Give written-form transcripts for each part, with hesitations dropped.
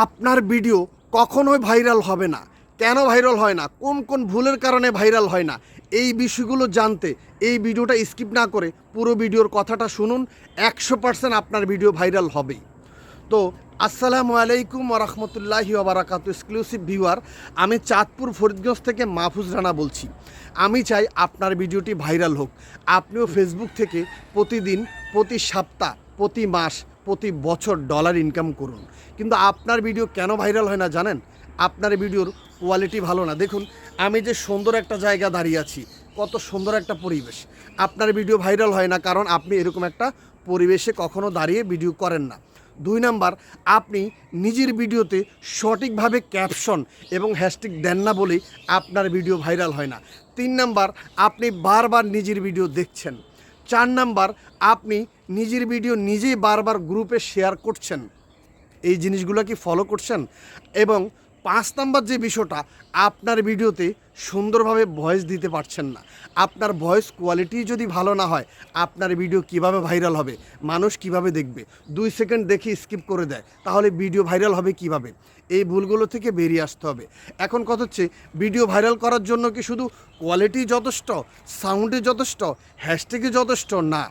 আপনার ভিডিও কখনোই ভাইরাল হবে না। কেন ভাইরাল হয় না, কোন কোন ভুলের কারণে ভাইরাল হয় না, এই বিষয়গুলো জানতে এই ভিডিওটা স্কিপ না করে পুরো ভিডিওর কথাটা শুনুন। 100% আপনার ভিডিও ভাইরাল হবেই। তো আসসালামু আলাইকুম ওরহমতুল্লাহি ওবারাকাতু। এক্সক্লুসিভ ভিউয়ার, আমি চাঁদপুর ফরিদগঞ্জ থেকে মাহফুজ রানা বলছি। আমি চাই আপনার ভিডিওটি ভাইরাল হোক। আপনিও ফেসবুক থেকে প্রতিদিন, প্রতি সপ্তাহ, প্রতি মাস, প্রতি বছর ডলার ইনকাম করুন। কিন্তু আপনার ভিডিও কেন ভাইরাল হয় না জানেন? আপনার ভিডিওর কোয়ালিটি ভালো না। দেখুন, আমি যে সুন্দর একটা জায়গা দাঁড়িয়ে আছি, কত সুন্দর একটা পরিবেশ। আপনার ভিডিও ভাইরাল হয় না কারণ আপনি এরকম একটা পরিবেশে কখনো দাঁড়িয়ে ভিডিও করেন না। 2 নাম্বার, আপনি নিজের ভিডিওতে সঠিকভাবে ক্যাপশন এবং হ্যাশট্যাগ দেন না বলেই আপনার ভিডিও ভাইরাল হয় না। 3 নাম্বার, আপনি বারবার নিজের ভিডিও দেখছেন। 4 নাম্বার, আপনি নিজের ভিডিও নিজেই বারবার গ্রুপে শেয়ার করছেন। এই জিনিসগুলো কি ফলো করছেন? এবং 5 নাম্বার যে বিষয়টা, আপনার ভিডিওতে সুন্দরভাবে ভয়েস দিতে পারছেন না। আপনার ভয়েস কোয়ালিটি যদি ভালো না হয়, আপনার ভিডিও কিভাবে ভাইরাল হবে, মানুষ কিভাবে দেখবে? 2 সেকেন্ড দেখে স্কিপ করে দেয়, তাহলে ভিডিও ভাইরাল হবে কিভাবে? এই ভুলগুলো থেকে বেরিয়ে আসতে হবে। এখন কথা হচ্ছে, ভিডিও ভাইরাল করার জন্য কি শুধু কোয়ালিটি যথেষ্ট, সাউন্ডই যথেষ্ট, হ্যাশট্যাগই যথেষ্ট? না।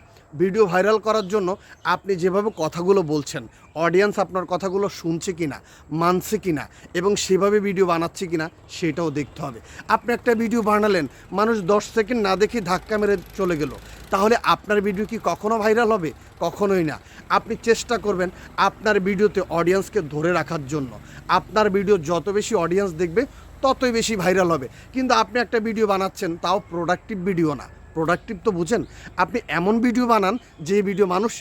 ভিডিও ভাইরাল করার জন্য আপনি যেভাবে কথাগুলো বলছেন, অডিয়েন্স আপনার কথাগুলো শুনছে কিনা, মানছে কিনা, এবং সেভাবে ভিডিও বানাচ্ছে কিনা সেটাও দেখতে হবে। আপনি একটা ভিডিও বানালেন, মানুষ 10 সেকেন্ড না দেখে ধাক্কা মেরে চলে গেল, তাহলে আপনার ভিডিও কি কখনো ভাইরাল হবে? কখনোই না। আপনি চেষ্টা করবেন আপনার ভিডিওতে অডিয়েন্সকে ধরে রাখার জন্য। আপনার ভিডিও যত বেশি অডিয়েন্স দেখবে, ততই বেশি ভাইরাল হবে। কিন্তু আপনি একটা ভিডিও বানাচ্ছেন, তাও প্রোডাক্টিভ ভিডিও না। প্রোডাক্টিভ তো বুঝেন, আপনি এমন ভিডিও বানান যে ভিডিও মানুষ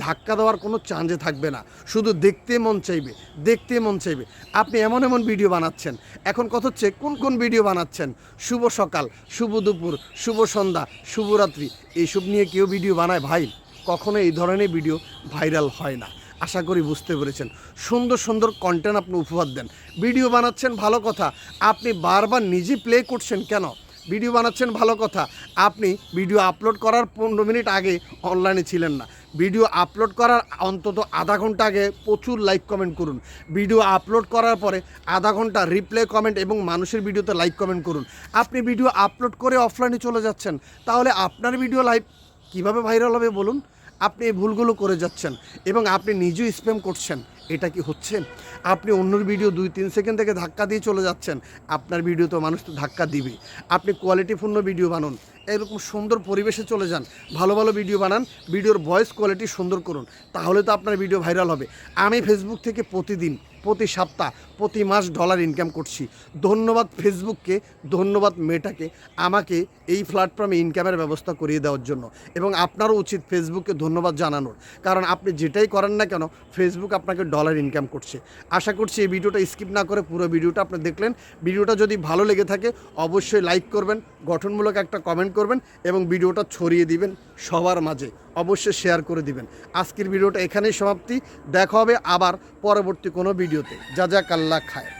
ধাক্কা দেওয়ার কোনো চান্সে থাকবে না, শুধু দেখতে মন চাইবে, দেখতে মন চাইবে। আপনি এমন এমন ভিডিও বানাচ্ছেন। এখন কথা হচ্ছে, কোন কোন ভিডিও বানাচ্ছেন? শুভ সকাল, শুভ দুপুর, শুভ সন্ধ্যা, শুভরাত্রি, এইসব নিয়ে কেউ ভিডিও বানায় ভাই? কখনো এই ধরনের ভিডিও ভাইরাল হয় না। আশা করি বুঝতে পেরেছেন। সুন্দর সুন্দর কন্টেন্ট আপনি উপহার দেন। ভিডিও বানাচ্ছেন, ভালো কথা, আপনি বারবার নিজে প্লে করছেন কেন? ভিডিও বানাচ্ছেন, ভালো কথা, আপনি ভিডিও আপলোড করার 15 মিনিট আগে অনলাইনে ছিলেন না। ভিডিও আপলোড করার অন্তত আধা ঘন্টা আগে প্রচুর লাইক কমেন্ট করুন। ভিডিও আপলোড করার পরে আধা ঘন্টা রিপ্লে কমেন্ট এবং মানুষের ভিডিওতে লাইক কমেন্ট করুন। আপনি ভিডিও আপলোড করে অফলাইনে চলে যাচ্ছেন, তাহলে আপনার ভিডিও লাইভ কীভাবে ভাইরাল হবে বলুন? আপনি এই ভুলগুলো করে যাচ্ছেন এবং আপনি নিজেও স্প্যাম করছেন। এটা কি হচ্ছে? আপনি অন্যর ভিডিও 2-3 সেকেন্ড থেকে ধাক্কা দিয়ে চলে যাচ্ছেন। আপনার ভিডিও তো মানুষ তো ধাক্কা দিবে। আপনি কোয়ালিটিপূর্ণ ভিডিও বানান, এরকম সুন্দর পরিবেশে চলে যান, ভালো ভালো ভিডিও বানান, ভিডিওর ভয়েস কোয়ালিটি সুন্দর করুন, তাহলে তো আপনার ভিডিও ভাইরাল হবে। আমি ফেসবুক থেকে প্রতিদিন, প্রতি সপ্তাহ, প্রতি মাস ডলার ইনকাম করছি। ধন্যবাদ ফেসবুককে, ধন্যবাদ মেটাকে আমাকে এই প্ল্যাটফর্মে ইনকামের ব্যবস্থা করিয়ে দেওয়ার জন্য। এবং আপনারও উচিত ফেসবুককে ধন্যবাদ জানানোর, কারণ আপনি যেটাই করেন না কেন, ফেসবুক আপনাকে ডলার ইনকাম করছে। আশা করছি এই ভিডিওটা স্কিপ না করে পুরো ভিডিওটা আপনি দেখলেন। ভিডিওটা যদি ভালো লেগে থাকে অবশ্যই লাইক করবেন, গঠনমূলক একটা কমেন্ট করবেন এবং ভিডিওটা ছড়িয়ে দিবেন সবার মাঝে, অবশ্যই শেয়ার করে দিবেন। আজকের ভিডিওটা এখানেই সমাপ্তি। দেখা হবে আবার পরবর্তী কোনো ভিডিওতে। জাযাকাল্লাহ খায়।